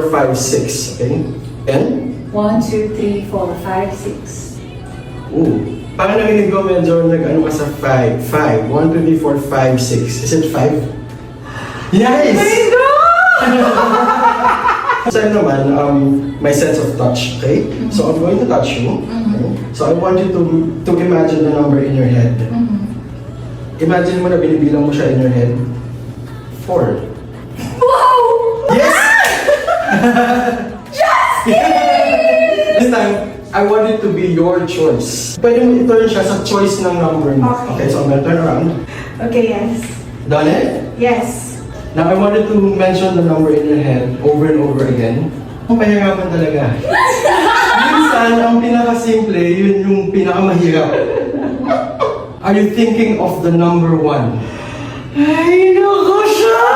4, 5, 6. Okay? And? 1, 2, 3, 4, 5, 6. Ooh. Parang narinig ko medyo nag-ano ka sa 5. 5. 1, 2, 3, 4, 5, 6. Is it 5? Yes! Sa'yo naman, my sense of touch, okay? So I'm going to touch you. Okay? So I want you to imagine the number in your head. Imagine mo na binibilang mo siya in your head. 4. Wow! Yes! This time, I want it to be your choice. Pwede mo i-turn siya sa choice ng number mo. Okay, so I'm gonna turn around. Okay, yes. Done it? Yes. Now, I wanted to mention the number in your head over and over again. Ang pahirapan talaga. Minsan, ang pinakasimple, yun yung pinakamahirap. Are you thinking of the number 1? Ay, naku siya!